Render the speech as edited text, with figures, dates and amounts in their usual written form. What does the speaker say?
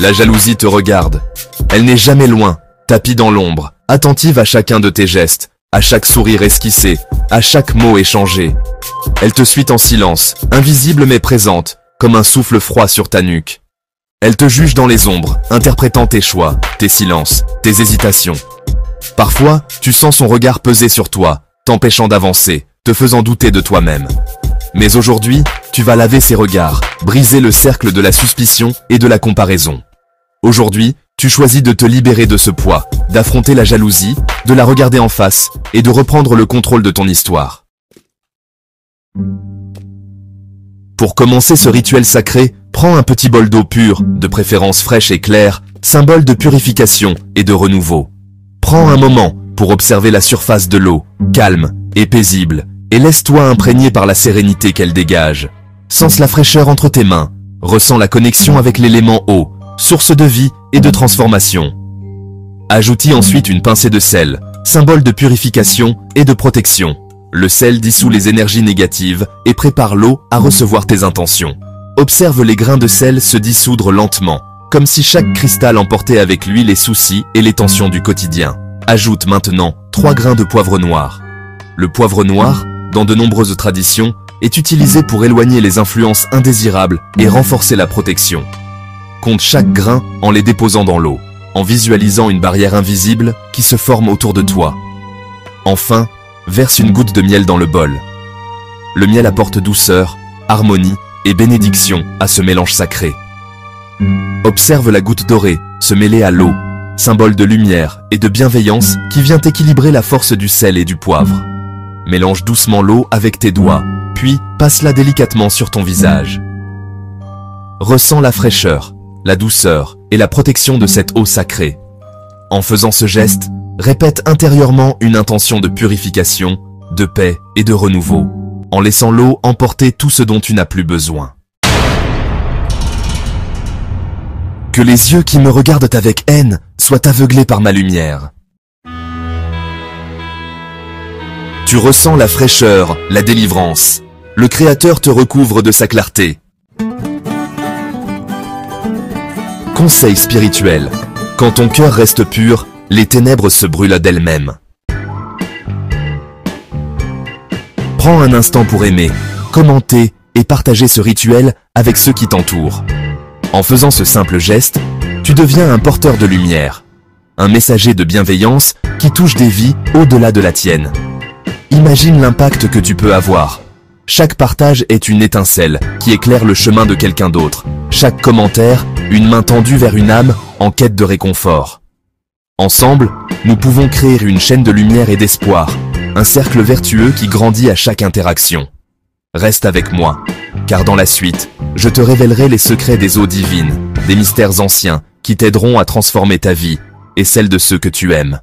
La jalousie te regarde. Elle n'est jamais loin, tapie dans l'ombre, attentive à chacun de tes gestes, à chaque sourire esquissé, à chaque mot échangé. Elle te suit en silence, invisible mais présente, comme un souffle froid sur ta nuque. Elle te juge dans les ombres, interprétant tes choix, tes silences, tes hésitations. Parfois, tu sens son regard peser sur toi, t'empêchant d'avancer, te faisant douter de toi-même. Mais aujourd'hui, tu vas laver ces regards, briser le cercle de la suspicion et de la comparaison. Aujourd'hui, tu choisis de te libérer de ce poids, d'affronter la jalousie, de la regarder en face et de reprendre le contrôle de ton histoire. Pour commencer ce rituel sacré, prends un petit bol d'eau pure, de préférence fraîche et claire, symbole de purification et de renouveau. Prends un moment pour observer la surface de l'eau, calme et paisible, et laisse-toi imprégner par la sérénité qu'elle dégage. Sens la fraîcheur entre tes mains, ressens la connexion avec l'élément eau, source de vie et de transformation. Ajoute-y ensuite une pincée de sel, symbole de purification et de protection. Le sel dissout les énergies négatives et prépare l'eau à recevoir tes intentions. Observe les grains de sel se dissoudre lentement, comme si chaque cristal emportait avec lui les soucis et les tensions du quotidien. Ajoute maintenant 3 grains de poivre noir. Le poivre noir, dans de nombreuses traditions, est utilisé pour éloigner les influences indésirables et renforcer la protection. Compte chaque grain en les déposant dans l'eau, en visualisant une barrière invisible qui se forme autour de toi. Enfin, verse une goutte de miel dans le bol. Le miel apporte douceur, harmonie et bénédiction à ce mélange sacré. Observe la goutte dorée se mêler à l'eau, symbole de lumière et de bienveillance qui vient équilibrer la force du sel et du poivre. Mélange doucement l'eau avec tes doigts, puis passe-la délicatement sur ton visage. Ressens la fraîcheur, la douceur et la protection de cette eau sacrée. En faisant ce geste, répète intérieurement une intention de purification, de paix et de renouveau, en laissant l'eau emporter tout ce dont tu n'as plus besoin. Que les yeux qui me regardent avec haine soient aveuglés par ma lumière. Tu ressens la fraîcheur, la délivrance. Le Créateur te recouvre de sa clarté. Conseil spirituel. Quand ton cœur reste pur, les ténèbres se brûlent d'elles-mêmes. Prends un instant pour aimer, commenter et partager ce rituel avec ceux qui t'entourent. En faisant ce simple geste, tu deviens un porteur de lumière, un messager de bienveillance qui touche des vies au-delà de la tienne. Imagine l'impact que tu peux avoir. Chaque partage est une étincelle qui éclaire le chemin de quelqu'un d'autre. Chaque commentaire, une main tendue vers une âme en quête de réconfort. Ensemble, nous pouvons créer une chaîne de lumière et d'espoir, un cercle vertueux qui grandit à chaque interaction. Reste avec moi, car dans la suite, je te révélerai les secrets des eaux divines, des mystères anciens qui t'aideront à transformer ta vie et celle de ceux que tu aimes.